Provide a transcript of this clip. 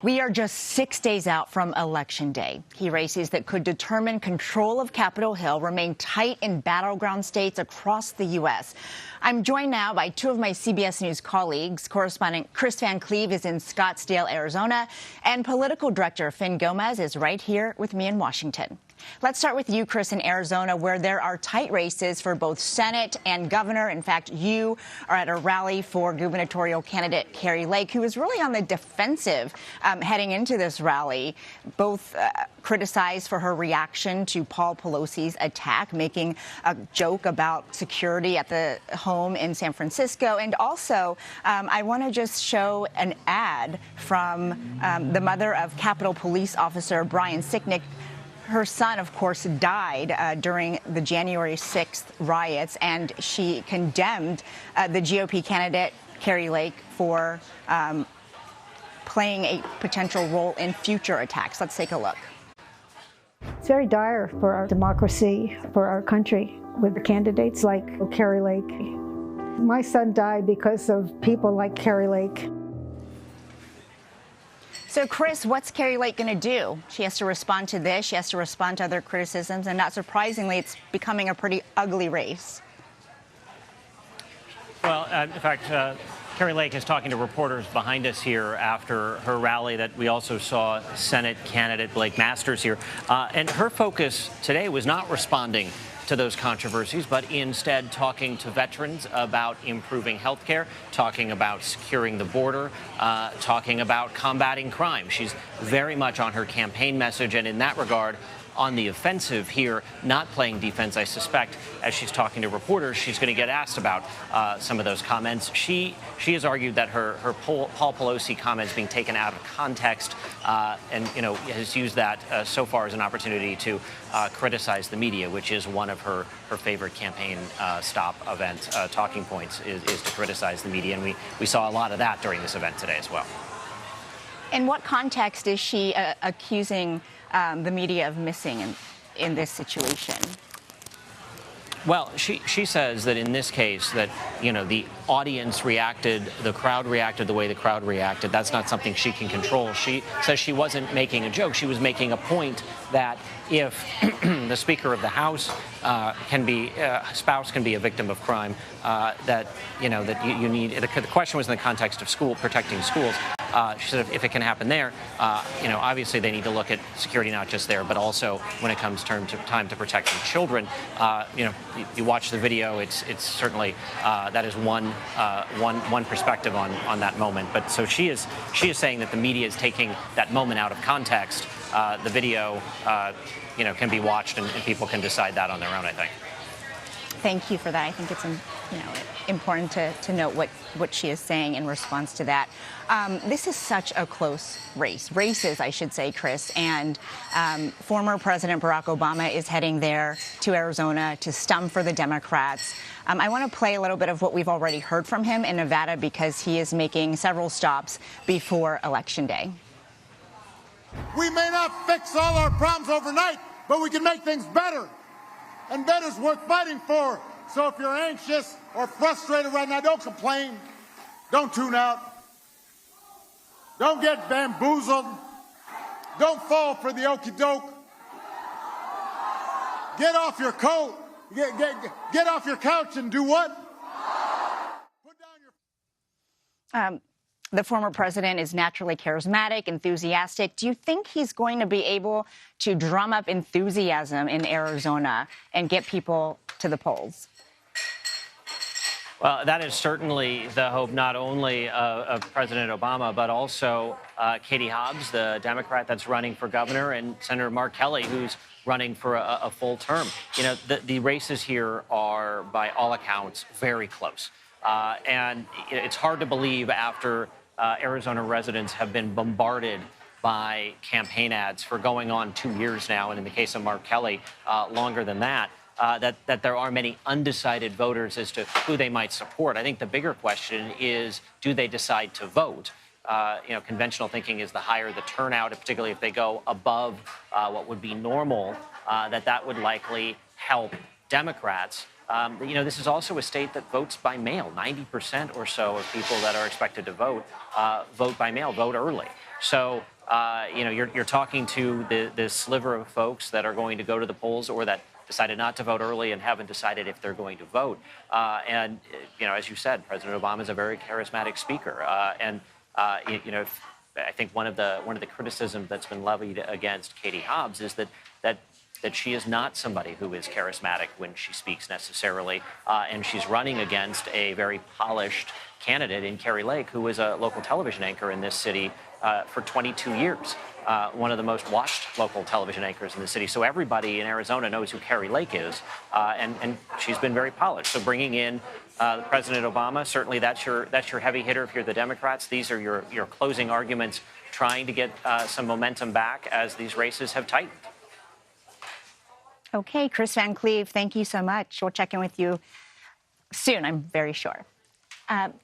We are just 6 days out from Election Day. Key races that could determine control of Capitol Hill remain tight in battleground states across the U.S. I'm joined now by two of my CBS News colleagues. Correspondent Kris Van Cleave is in Scottsdale, Arizona, and political director Fin Gomez is right here with me in Washington. Let's start with you, Kris, in Arizona, where there are tight races for both Senate and governor. In fact, you are at a rally for gubernatorial candidate Kari Lake, who is really on the defensive heading into this rally, both criticized for her reaction to Paul Pelosi's attack, making a joke about security at the home in San Francisco. And also, I want to just show an ad from the mother of Capitol Police Officer Brian Sicknick. Her son, of course, died during the January 6th riots, and she condemned the GOP candidate, Kari Lake, for playing a potential role in future attacks. Let's take a look. It's very dire for our democracy, for our country, with candidates like Kari Lake. My son died because of people like Kari Lake. So, Kris, what's Kari Lake going to do? She has to respond to this. She has to respond to other criticisms. And not surprisingly, it's becoming a pretty ugly race. Well, in fact, Kari Lake is talking to reporters behind us here after her rally that we also saw Senate candidate Blake Masters here. And her focus today was not responding to those controversies, but instead talking to veterans about improving health care, talking about securing the border, talking about combating crime. She's very much on her campaign message, and in that regard, on the offensive here, not playing defense. I suspect as she's talking to reporters, she's going to get asked about some of those comments. She has argued that her Paul Pelosi comments being taken out of context and, has used that so far as an opportunity to criticize the media, which is one of her favorite campaign stop event talking points is to criticize the media. And we saw a lot of that during this event today as well. In what context is she accusing the media of missing in this situation? Well, she says that in this case that, the audience reacted, the crowd reacted the way the crowd reacted. That's not something she can control. She says she wasn't making a joke. She was making a point that if the Speaker of the House spouse can be a victim of crime, that you need, the question was in the context of protecting schools. She said if it can happen there, obviously they need to look at security not just there, but also when it comes time to protecting children. You watch the video, it's certainly that is one perspective on that moment. But so she is saying that the media is taking that moment out of context. The video, can be watched and people can decide that on their own, I think. Thank you for that. I think it's important to note what she is saying in response to that. This is such a close races, I should say, Kris. And former President Barack Obama is heading there to Arizona to stump for the Democrats. I want to play a little bit of what we've already heard from him in Nevada because he is making several stops before Election Day. We may not fix all our problems overnight, but we can make things better. And better's worth fighting for. So if you're anxious or frustrated right now, don't complain. Don't tune out. Don't get bamboozled. Don't fall for the okie doke. Get off your coat. Get off your couch and do what? Put down your... The former president is naturally charismatic, enthusiastic. Do you think he's going to be able to drum up enthusiasm in Arizona and get people to the polls? Well, that is certainly the hope not only of President Obama, but also Katie Hobbs, the Democrat that's running for governor, and Senator Mark Kelly, who's running for a full term. The races here are, by all accounts, very close. And it's hard to believe after Arizona residents have been bombarded by campaign ads for going on 2 years now, and in the case of Mark Kelly, longer than that, that there are many undecided voters as to who they might support. I think the bigger question is, do they decide to vote? Conventional thinking is the higher the turnout, particularly if they go above what would be normal, that would likely help Democrats. This is also a state that votes by mail. 90% or so of people that are expected to vote vote by mail, vote early. So You're talking to this sliver of folks that are going to go to the polls or that decided not to vote early and haven't decided if they're going to vote. As you said, President Obama is a very charismatic speaker. I think one of the criticisms that's been levied against Katie Hobbs is that she is not somebody who is charismatic when she speaks necessarily, and she's running against a very polished candidate in Kari Lake, who was a local television anchor in this city for 22 years, one of the most watched local television anchors in the city. So everybody in Arizona knows who Kari Lake is, and she's been very polished. So bringing in President Obama, certainly that's your heavy hitter if you're the Democrats. These are your closing arguments, trying to get some momentum back as these races have tightened. Okay, Kris Van Cleave, thank you so much. We'll check in with you soon, I'm very sure.